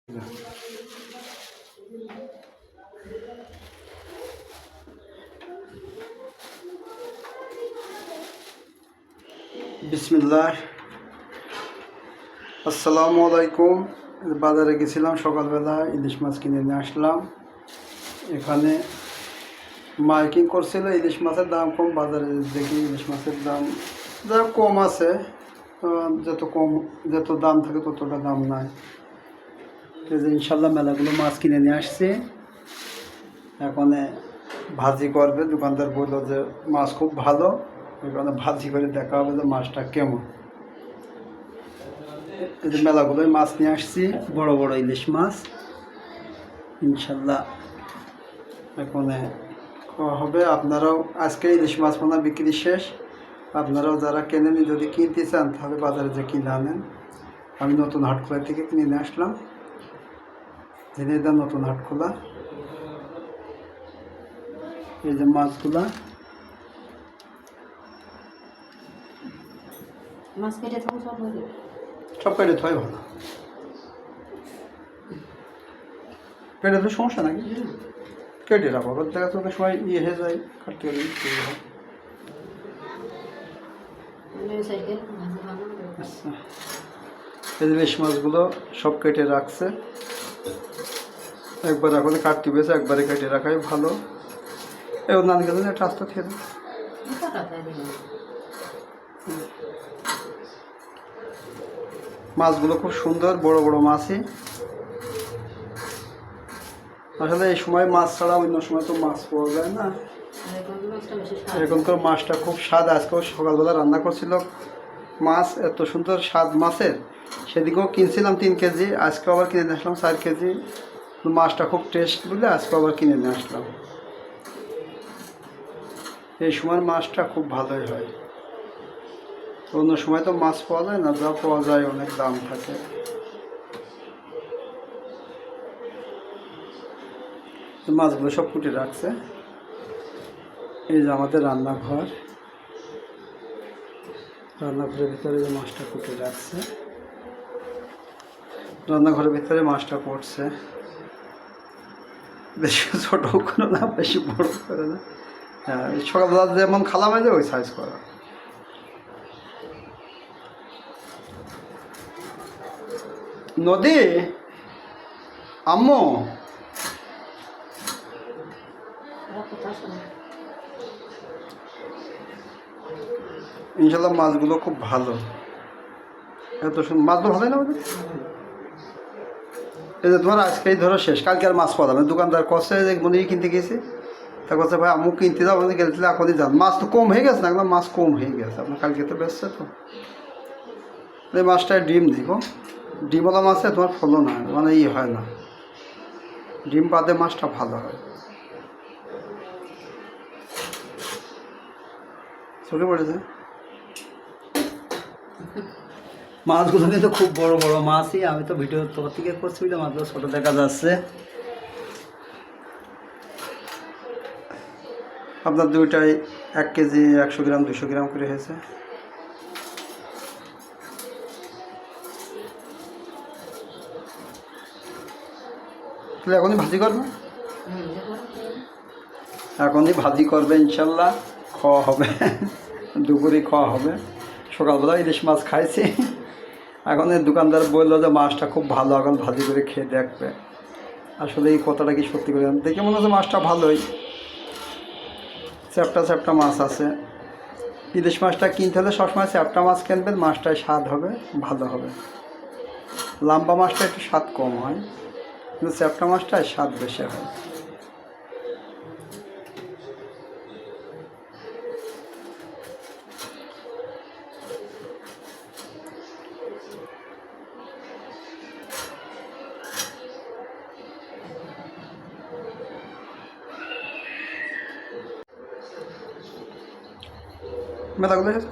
বিসমিল্লাহ। আসসালামু আলাইকুম। বাজারে গেছিলাম সকালবেলা, ইলিশ মাছ কিনে নিয়ে আসলাম। এখানে মাইকিং করছিল, ইলিশ মাছের দাম কম। বাজারে দেখি ইলিশ মাছের দাম যা কম আছে, যত দাম থাকে ততটা দাম নাই। ইনশাল্লাহ মেলাগুলো মাছ কিনে নিয়ে আসছি। এখন ভাজি করবে, দোকানদার বললো যে মাছ খুব ভালো, এখানে ভাজি করে দেখা হবে যে মাছটা কেমন। এই যে মেলাগুলোয় মাছ নিয়ে আসছি, বড় বড় ইলিশ মাছ। ইনশাল্লাহ এখন খাওয়া হবে। আপনারাও আজকে ইলিশ মাছ মনে বিক্রি শেষ, আপনারাও যারা কেনেন যদি কিনতে চান তাহলে বাজারে যে কিনে আনেন। আমি নতুন হাটখোলা থেকে কিনে নিয়ে আসলাম, ঝিনাইদহ নতুন হাটখোলা। এই যে মাছগুলা, মাছ কেটে থাকো সব কেটে থয় ভালো। কেটে তো সমস্যা নাকি, কেটে রাখো। আবার দেখা যাচ্ছে সময় হয়ে যায়, কাটতে গেলে আচ্ছা। এই ইলিশ মাছগুলো সব কেটে রাখছে, একবার এখন কাটতে পেয়েছে, একবারে কেটে রাখাই ভালো। এবার নানি গেলেন একটা আস্তে খেয়ে মাছগুলো খুব সুন্দর, বড় বড় মাছই। আসলে এই সময় মাছ ছাড়া অন্য সময় তো মাছ পাওয়া যায় না। এখনকার মাছটা খুব স্বাদ। আজকেও সকালবেলা রান্না করছিল মাছ, এত সুন্দর স্বাদ মাছের। সেদিকেও কিনছিলাম 3 কেজি, আজকে আবার কিনে নিয়ে আসলাম 4 কেজি। মাছটা খুব টেস্ট বলে আজকে আবার কিনে নিয়ে আসলাম। এই সময় মাছটা খুব ভালোই হয়, অন্য সময় তো মাছ পাওয়া যায় না, যা পাওয়া যায় অনেক দাম থাকে। মাছগুলো সব কুটে রাখছে। এই যে আমাদের রান্নাঘর, রান্নাঘরের ভিতরে যে মাছটা কুটে রাখছে, রান্নাঘরের ভিতরে মাছটা পড়ছে। বেশি ছোটও করে না, বেশি বড় করে না। হ্যাঁ, সকালবেলা যেমন খালা মাঝে ওই সাইজ করা। নদী আম্মু, ইনশাল্লাহ মাছগুলো খুব ভালো, এত সুন্দর মাছগুলো ভালোই না আমাদের। এই যে তোমার আজকেই ধরো শেষ, কালকে আর মাছ পাওয়া যাবে। দোকানদার কষে যে মনে কিনতে গেছি, তা বলছে ভাই আম্মু কিনতে যাও, মানে গেলে এখনই যান। মাছ তো কম হয়ে গেছে না, একদম মাছ কম হয়ে গেছে। আপনার কালকে তো বেসছে তো এই মাছটায় ডিম দিব। ডিমওয়ালা মাছে তোমার ফলো না, মানে হয় না, ডিম বাদে মাছটা ভালো হয়। চলে পড়েছে মাছগুলো, কিন্তু খুব বড় বড় মাছই। আমি তো ভিডিও তোর থেকে করছি, মাছগুলো ছোটো দেখা যাচ্ছে। আপনার দুইটাই 1 কেজি 100 গ্রাম 200 গ্রাম করে হয়েছে। তাহলে এখনই ভাজি করবে, এখনই ভাজি করবে ইনশাল্লাহ। খাওয়া হবে, দুপুরে খাওয়া হবে। সকালবেলা ইলিশ মাছ খাইছি, এখন এই দোকানদার বললো যে মাছটা খুব ভালো, এখন ভাজি করে খেয়ে দেখবে। আসলে এই কথাটা কি সত্যি করে দেখে মনে হচ্ছে মাছটা ভালোই, চ্যাপটা চ্যাপটা মাছ আছে। ইলিশ মাছটা কিনতে হলে সবসময় চ্যাপটা মাছ কিনবেন, মাছটায় স্বাদ হবে, ভালো হবে। লাম্বা মাছটা একটু স্বাদ কম হয়, কিন্তু চ্যাপটা মাছটায় স্বাদ বেশি হয়। মেলাগুলো হয়েছে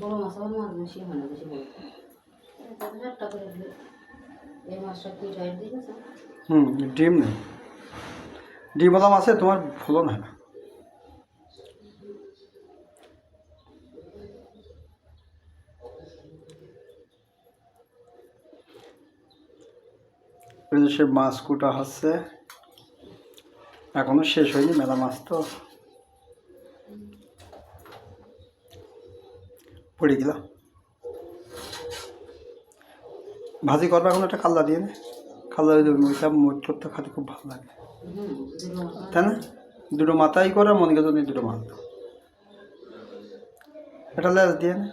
বড় মাছ আবার মাছ বেশি হয় না, বেশি বড় একটা করে দিলে এই মাছটা কি রাইট দিয়েছে। ডিম নেই, ডিমওয়ালা মাছে তোমার ফলন হয় না। ওই যে সে মাছ কুটা হচ্ছে, এখনো শেষ হয়নি, মেলা মাছ তো পড়ে গেল। ভাজি করবে এখন একটা কাল্লা দিয়ে, কাল্লা দিয়ে ওইটা মোট করতে খাতে খুব ভালো লাগে, তাই না? দুটো মাথাই করে মনে করো দুটো মাথা, এটা লেজ দিয়ে না।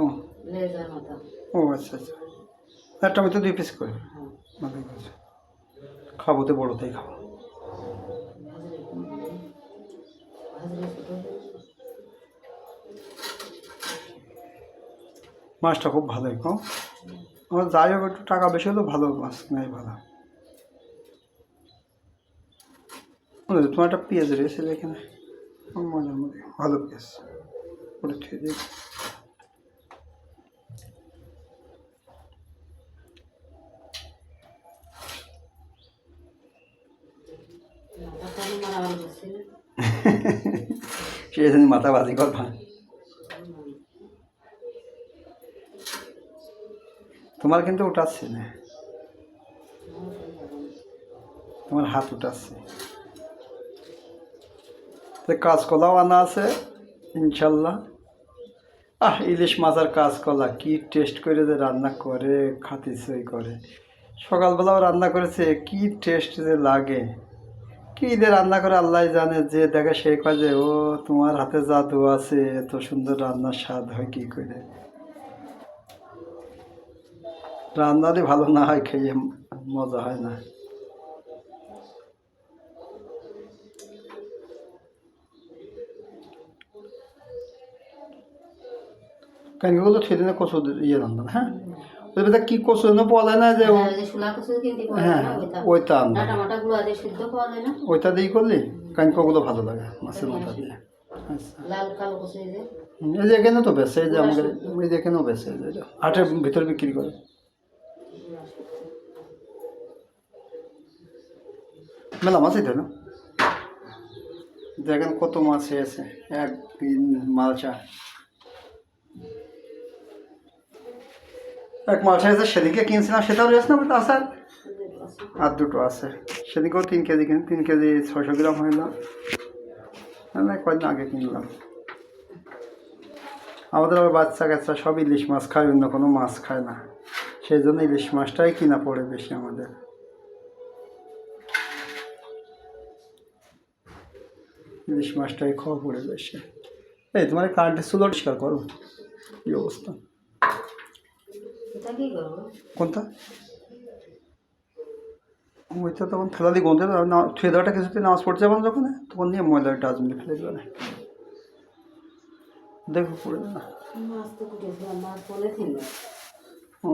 ও ও আচ্ছা আচ্ছা, একটা আমি তো 2 পিস করে মাথায় করছি, খাবো তো বড়োটাই খাবো। মাছটা খুব ভালোই কম, আমার যাই হোক একটু টাকা বেশি হলেও ভালো মাছ নাই ভালো। তোমার একটা পেঁয়াজ রয়েছে এখানে, মজার মধ্যে ভালো পেঁয়াজ ওটা খেয়ে দিই। সেই জন্য মাথা ভাজি করবা, তোমার কিন্তু উঠাচ্ছে না, তোমার হাত উঠাচ্ছে। তো কাঁচকলাও আনা আছে ইনশাল্লাহ। ইলিশ মাছ আর কাঁচকলা কি টেস্ট করে যে রান্না করে, খাতে সই করে। সকালবেলাও রান্না করেছে, কি টেস্ট যে লাগে, কি যে রান্না করে আল্লাহ জানে, যে দেখে সে কয় যে ও তোমার হাতে জাদু আছে, এত সুন্দর রান্নার স্বাদ হয় কি করে। রান্নারই ভালো না হয় খেয়ে মজা হয় না। কানগুলো ছেড়ে না কচু ইয়ে রান্না, হ্যাঁ ওই বেটা কি কচু যেন পাওয়া যায় না, যে হ্যাঁ ওইটা আনবা, ওইটা দিয়ে করলি কানকগুলো ভালো লাগে মাছের মাথা দিয়ে। আচ্ছা এই যে এখানে তো বেছে, এই যে আমাদের এই যে এখানেও বেছে, হাটের ভিতর বিক্রি করে। মেলা মাছই তো না, দেখেন কত মাছ আছে, একদিন মালচা এক মালচা আছে, সেদিকে কিনছিলাম সেটাও রয়েছে না বলতে আসার, আর দুটো আছে, সেদিকেও 3 কেজি কিনে 3 কেজি 600 গ্রাম হইল, না কয়েকদিন আগে কিনলাম। আমাদের আবার বাচ্চা কাচ্চা সব ইলিশ মাছ খায়, অন্য কোনো মাছ খায় না, সেই জন্য ইলিশ মাছটাই কিনা পড়ে বেশি আমাদের। ইলিশ মাছটাই খাওয়া পড়ে বেশি। এই তোমার কারেন্টের চুলো পরিষ্কার করো, কি অবস্থা? কোনটা? ওইটা তখন ফেলা দিয়ে গন্ধে ছুঁয়ে দেওয়াটা কিছুতে নামাজ পড়তে যাবো না যখন, তখন নিয়ে ময়লার ডাস্টবিনে ফেলে দেবে না, দেখো পড়ে না। ও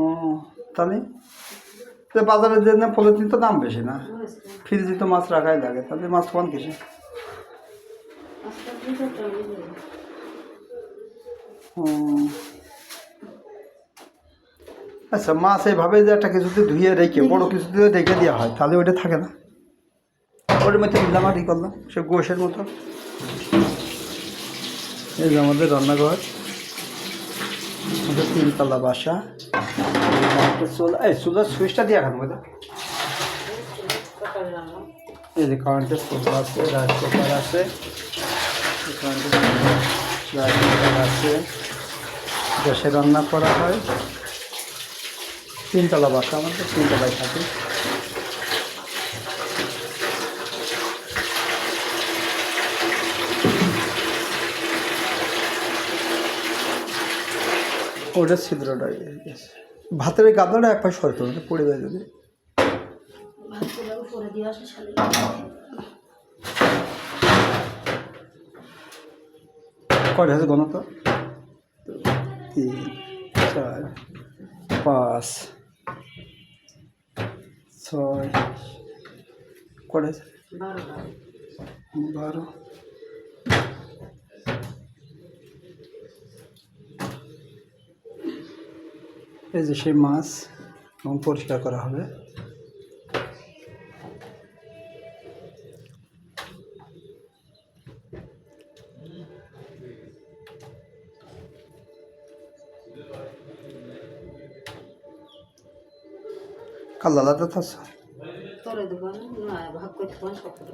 তাহলে বাজারে যে না পলিথিন তো দাম বেশি না, ফ্রিজে তো মাছ রাখাই লাগে, তাহলে মাছ কোন কিসে? আচ্ছা মাছ এইভাবে যে একটা কিছুতে ধুয়ে রেখে বড়ো কিছুতে রেখে দেওয়া হয়, তাহলে ওইটা থাকে না, ওটার মধ্যে দিলাম আর ই করলাম, সে গোশের মতো। এই যে আমাদের রান্নাঘর, আমাদের 3 তলা বাসা, এই চুলার সুইচটা দিয়ে রাখানো বোঝা। এই যে কারেন্টের চুলা আছে, রাইস কুকার আছে, রাইস কুকার আছে, গ্যাসে রান্না করা হয়। 3 তলা বাসা আমাদের, 3 তলায় থাকি। ওটা ছিদ্রটা ভাতের গাবলাটা এক পাশে সরতে হবে, পড়ে যায় যদি। কয়টা আছে গণ তো? 3 4 5 6 কয়টা আছে? 12। এই যে সেই মাছ এবং পরিষ্কার করা হবে। আল্লাহ আল্লাহ তো আছে। তোরে দেবো না, ভাগ করতে পারেন সব করে।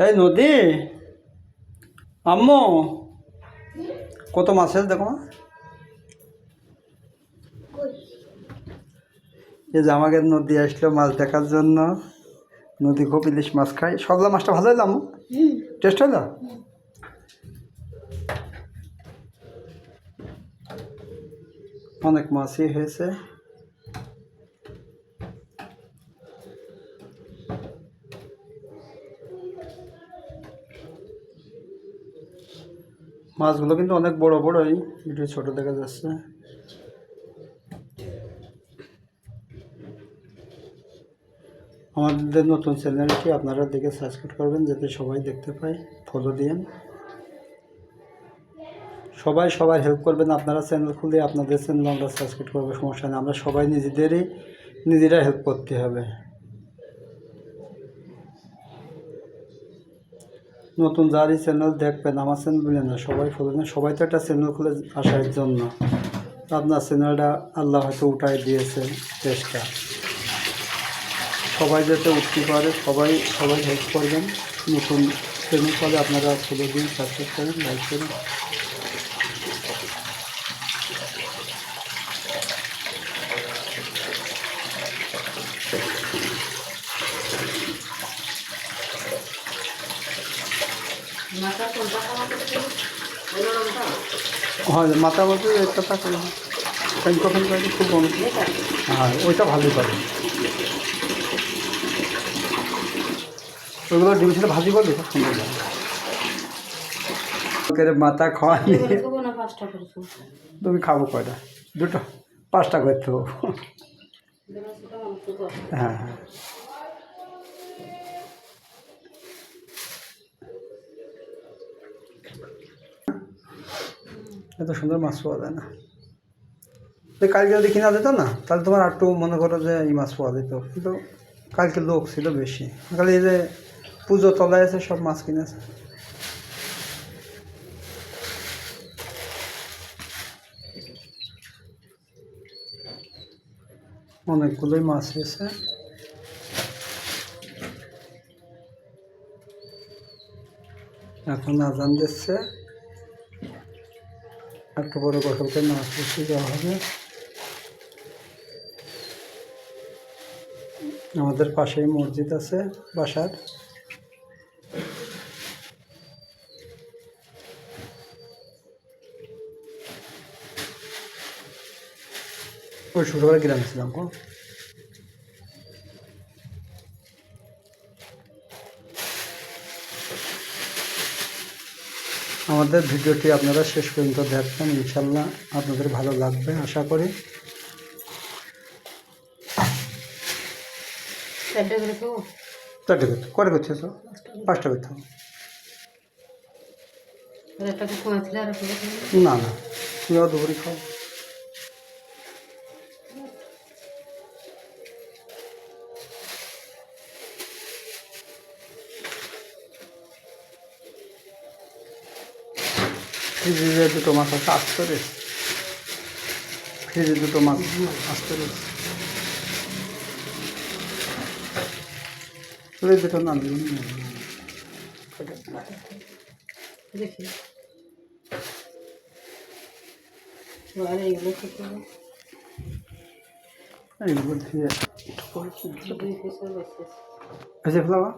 এই নদী আম্মু কত মাছ আছে দেখো মা। এই যে আমাকে নদী আসলো মাছ দেখার জন্য। নদী খুব ইলিশ মাছ খাই। সবলা মাছটা ভালো হইলো আম্মু? টেস্ট হইলো? অনেক মাছই হয়েছে। মাছগুলো কিন্তু অনেক বড় বড়ই, একটু ছোট দেখা যাচ্ছে। আমাদের নতুন চ্যানেলটি আপনারা দেখে সাবস্ক্রাইব করবেন যাতে সবাই দেখতে পায়, ফলো দিন। সবাই সবাই হেল্প করবেন। আপনারা চ্যানেল খুলে আপনাদের চ্যানেল আমরা সাবস্ক্রাইব করবো, সমস্যা নেই। আমরা সবাই নিজেরা হেল্প করতে হবে। নতুন যারই চ্যানেল দেখবেন, আমার চ্যানেল বলে না, সবাই ফলো দেন। সবাই তো একটা চ্যানেল খুলে আসার জন্য। আপনার চ্যানেলটা আল্লাহ হয়তো উঠাই দিয়েছে চেষ্টা, সবাই যাতে উঠতে পারে। সবাই হেল্প করবেন। নতুন চ্যানেল ফলে আপনারা ফলো দিন, সাবস্ক্রাইব করেন, লাইক করেন। মাথা কোনটা খাওয়া করতে ওই রকমটা হয় মাথা বলতে একটা থাকে কখন করে খুব কম। হ্যাঁ ওইটা ভালোই পারে। ওইগুলো ডিম ছিল ভাজি করবে খুব সুন্দর লাগে। করে মাথা খাওয়ানি। খাবো না, 5টা করেছো। তুমি খাবো কয়টা? দুটো? 5টা করতে হবে। হ্যাঁ হ্যাঁ। এত সুন্দর মাছ পাওয়া যায় না। কালকে যদি কিনা যেত না তাহলে তোমার একটু মনে করো যে এই মাছ পাওয়া যেত, কিন্তু কালকে লোক ছিল বেশি। কাল এই যে পুজো তলায় আছে সব মাছ কিনেছে। অনেকগুলোই মাছ এসেছে। এখন আজান দিচ্ছে, একটু বড় গোসলতে মাছ বসে যাওয়া হবে। আমাদের পাশেই মসজিদ আছে বাসার। ওই ছোটবেলা গ্রামে ছিলাম গো। আমাদের ভিডিওটি আপনারা শেষ পর্যন্ত দেখবেন, ইনশাল্লাহ আপনাদের ভালো লাগবে আশা করি। চারটে করে করছে তো 5টা করতে হবে। না না তুমিও দুপুরে খাও। ফ্রিজে 2টো মাছ আছে আসতে রে। ফ্রিজে 2টো মাছ আসতে রে। তুই 2টো না দিন দেখি এইগুলো এইগুলো দিয়ে দুই পিসের বেশি ভেজে ফেলাবা।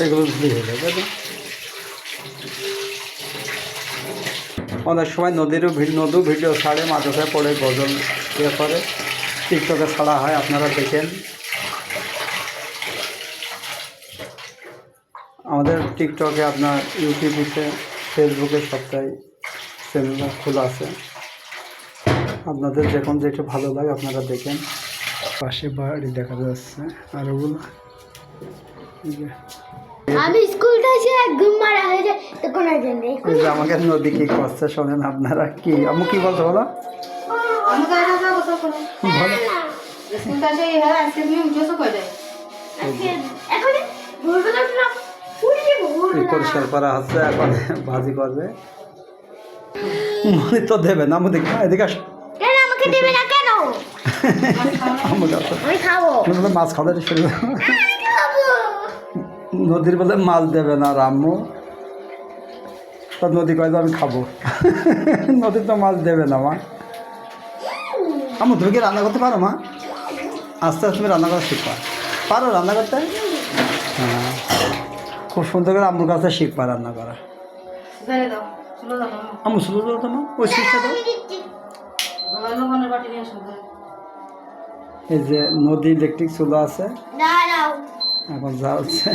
এগুলো ধুয়ে হয়ে যাবে। অনেক সময় নদীর ভিডিও ছাড়ে, মাঝে পড়ে গজল ইয়ে করে, টিকটকে ছাড়া হয়, আপনারা দেখেন। আমাদের টিকটকে আপনার ইউটিউবে ফেসবুকে সবটাই চ্যানেল খোলা আছে, আপনাদের যখন যেটা ভালো লাগে আপনারা দেখেন। পাশে বাড়ি দেখা যাচ্ছে আর ওগুলো এই যে আমি স্কুল থেকে ঘুম মারা হয়ে যায় তখন এই যে আমাকে নদী কি করছে শোনেন আপনারা। কি আম্মু কি বলছো বলো? আমি গায়ে হাত কথা বলো বলো। স্কুল থেকে হ্যাঁ আজকে তুমি উঠেছো কয়টায়? এখন ভোরবেলা উঠলাম উঠে এই ভোরবেলা পরিষ্কার করা হচ্ছে, এখন ভাজি করবে। মনে তো দেবে না আম্মু, দেখি এদিকে আসো। কেন আমাকে দেবে না কেন? আম্মু কাছে আমি খাবো তুমি বলে মাছ খাওয়া শুরু করো। আমি খাবো নদীর বলে মাছ দেবে না আর আম্মু তো নদী কয় যে আমি খাবো। নদীর তো মাছ দেবে না মা। আম্মু তুমি কি রান্না করতে পারো মা? আস্তে আস্তে তুমি রান্না করা শিখবা, পারো রান্না করতে? হ্যাঁ, খুব সুন্দর করে আম্মুর কাছে শিখবা রান্না করা। গায়ে দাও চলো দাও আম্মু শুরু করো তো মা, ওই শিখতে দাও। আমি দিচ্ছি বাবা লবণের বাটি নিয়ে আসো ঘরে। এই যে নদী ইলেকট্রিক চুলা আছে, দাঁড়াও এখন যা হচ্ছে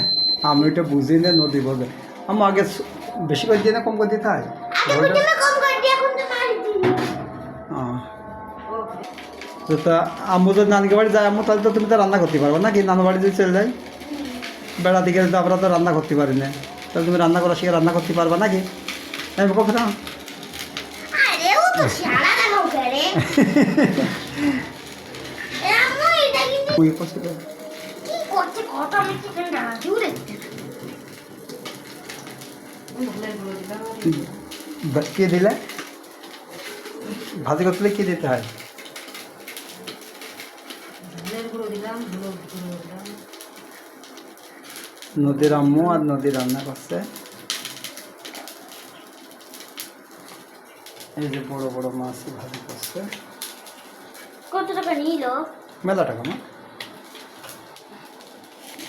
আমি ওইটা বুঝি না। নদী বলবে আম্মু আগে বেশি করে দিয়ে না কম করে দিতে হয়? আগে তুমি কম করে দিয়ে এখন তো মারি দিবি তো তা আম্মু যদি নানকে বাড়ি যায় আম্মু, তাহলে তো তুমি তো রান্না করতে পারবে না কি? নানু বাড়ি যদি চলে যাই বেড়াতে গেলে তো আমরা তো রান্না করতে পারি না, তাহলে তুমি রান্না করা শিখে রান্না করতে পারবা নাকি? আমি কথা না আরে ও তো সারা দেখো করে আম্মু এটা কিন্তু ওই পছন্দ কি করছে কত আমি চিকেন ডালা জুড়ে ধুলের গুঁড়ো দিলাম কে দিলে? ভাজি করতে কি দিতে হয়? ধুলের গুঁড়ো দিলাম ধুলোর গুঁড়ো দিলাম। নদীর আম্মু আর নদী রান্না করছে। এই যে বড় বড় মাছ ভাজি করছে। কত টাকা নিল মেলা টাকা না,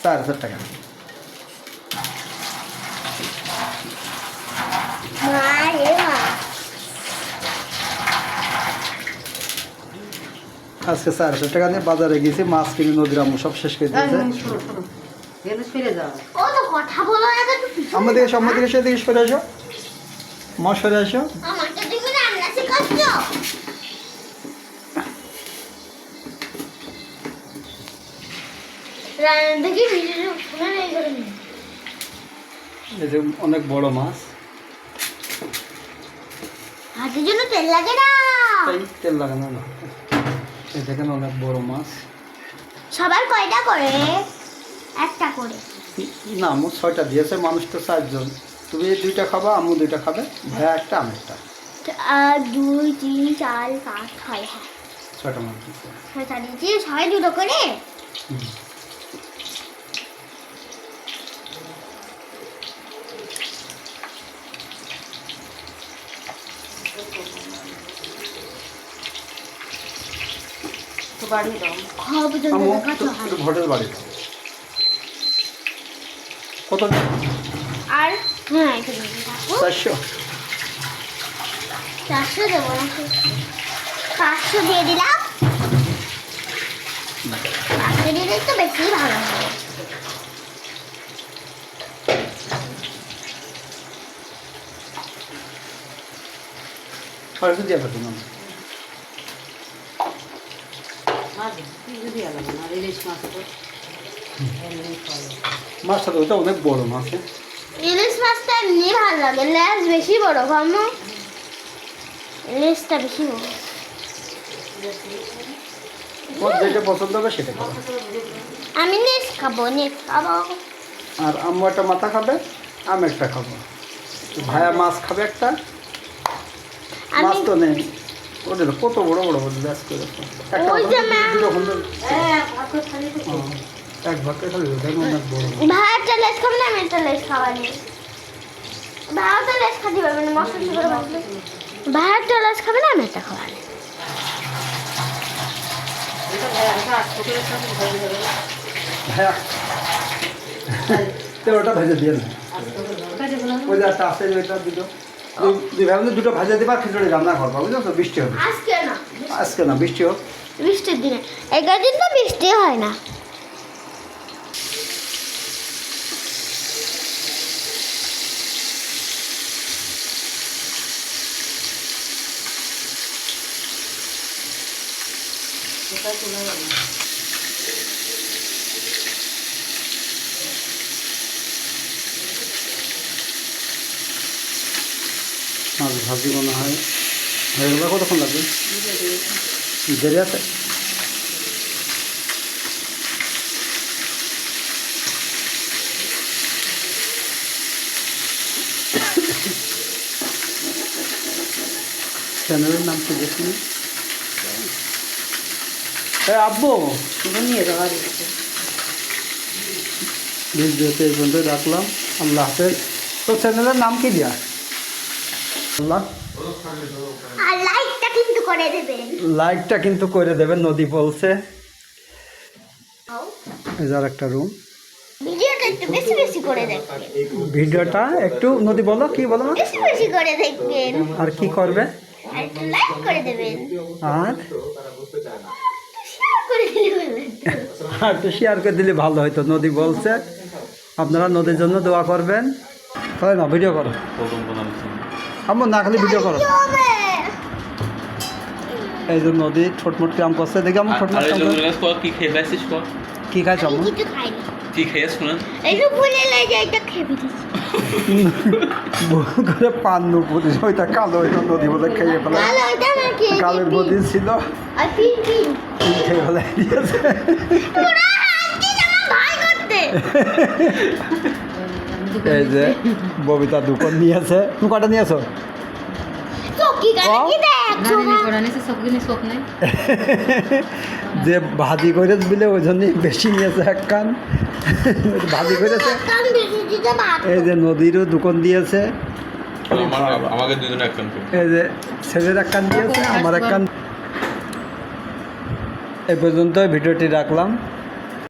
4,000 টাকা। মা রে মা আজকে 4,000 টাকা নিয়ে বাজারে গেছি, মাছ কিনে নদীর আম্মু সব শেষ করে দিয়েছে। শোনো শোনো এনে ফিরে যাও। ও তো কথা বলো না তো পিছনে আমাদের দিকে সেদিকে সরে আসো, মা সরে আসো। আমাকে তুমি রান্না শেখাচ্ছ রান্না দেখি ভিডিও শুনে নেই করে নি এই যে অনেক বড় মাছ, হাতের জন্য তেল লাগে না তাই তেল লাগানো না। এই দেখেন অনেক বড় মাছ। সবার কয়টা করে একটা করে না আম্মু 6টা দিয়েছে, মানুষ তো 4 জন। তুমি 2টা খাবা, আম্মু 2টা খাবে, ভাইয়া একটা আমি একটা, আর 2 3 4 5 6 হ্যাঁ 6টা মাছ দিয়েছে। ছয়টা দিয়েছি ছয় দুটো করে হুম। তো বাড়িয়ে দাও। খাওয়া পর্যন্ত আম্মু দেখাচ্ছ একটু ভোটের বাড়ি দাও। কত? আর হ্যাঁ এখানে থাকো 400। 400 দেবো নাকি 500 দিয়ে দিলাম 500 দিয়ে দিলে তো বেশি ভালো হবে আর একটু দিয়ে পারবো না। মাছ যদি আলাদা না ইলিশ মাছ তো এমনি খাওয়া মাছটা তো ওটা অনেক বড় মাছ। ইলিশ মাছটা এমনি ভালো লাগে লেজ বেশি বড় খামো লেজটা বেশি বড় ওর যেটা পছন্দ হবে সেটা খাবে। আমি নেক্সট খাবো আর আম্মু একটা মাথা খাবে, আমি একটা খাবো, ভাইয়া মাছ খাবে একটা। আমি মাছ তো নেই ওদের, কত বড় বড় বড় ব্যাস করে একটা ওই যে মা- দুটো ঘন্টা ভাত খালি তো এক ভাগ করে খালি দেখো অনেক বড়। ভাই একটা লেজ খাবে না আমি একটা লেজ খাওয়ানি ভাই তো লেজ খাতে পারবে না মশলা করে ভাজলে ভাই একটা লেজ খাবে না আমি একটা খাওয়ানি এটা ভাই এটা ছোটের সাথে ভরে যাবে। ভাইয়া তো ওটা ভেজে দিয়ে না, ওটা যে বললাম ওই যে একটা আছে ওইটা দুটো দুই ভাই দুটো ভাজা দিবা, খিচুড়ি রান্না করবা, বুঝলো তো? বৃষ্টি হবে আজকে না আজকে না, বৃষ্টি হোক। বৃষ্টির দিনে 11 দিন তো বৃষ্টি হয় না কোথায় চলে যাবে মাছ ভাজি মনে হয় হয়ে গেলে কতক্ষণ লাগবে? দেরি আছে। চ্যানেলের নাম কি দেখুন? আব্বু শুধু নিয়ে যাওয়া দিচ্ছে ভিডিওতে এই পর্যন্ত রাখলাম। আল্লাহ হাফেজ। তো চ্যানেলের নাম কি দিয়া? আল্লাহ আর লাইকটা কিন্তু করে দেবেন। লাইকটা কিন্তু করে দেবেন, নদী বলছে। এই যার একটা রুম। ভিডিওটা একটু বেশি বেশি করে দেখবেন। ভিডিওটা একটু নদী বলো, কি বলো? বেশি বেশি করে দেখবেন। আর কি করবে? আর একটু লাইক করে দেবেন। আর শেয়ার করে দিবেন। একটু শেয়ার করে দিলে ভালো হতো। নদী বলছে আপনারা নদীর জন্য দোয়া করবেন। তাই না, ভিডিও করো। আমার না খালি ভিডিও করো। এই যে নদী ছোটমোট কাম করছে, দেখি আমার ছোটমোট কাম করছে। কি খেয়ে ফেলেছিস? কি খাইছ আমি আমার? কিছু খাইনি। কি খেয়ে শোনান? এই যে ভুলে লাই যে এটা খেয়ে দিচ্ছি। ভুল করে পান নুপুরি ওইটা কালো, ওইটা নদী বলে খেয়ে ফেলা। কালো এটা না খেয়ে কালের নদী ছিল, আর পিন পিন। খেয়ে ফেলে দিয়েছে। পুরা হাতটি আমার ভাই করতে। এই যে ববিতা দুপুর নিয়েছে। তুমি কটা নিয়েছো? চকি গানে কি দেখ গানে করানি সে সব জিনিস সব নাই যে ভাজি করে দিলে ওই জন্যই বেশি নিয়েছে এক কান। ভাজি করেছে। কাম বেশি দিতে ভাত। এই যে নদীরও দোকান দিয়েছে। আমাকে দুজনে একদম এই যে ছেলের এক কান দিয়েছে, আমার এক কান। এই পর্যন্ত ভিডিওটি রাখলাম।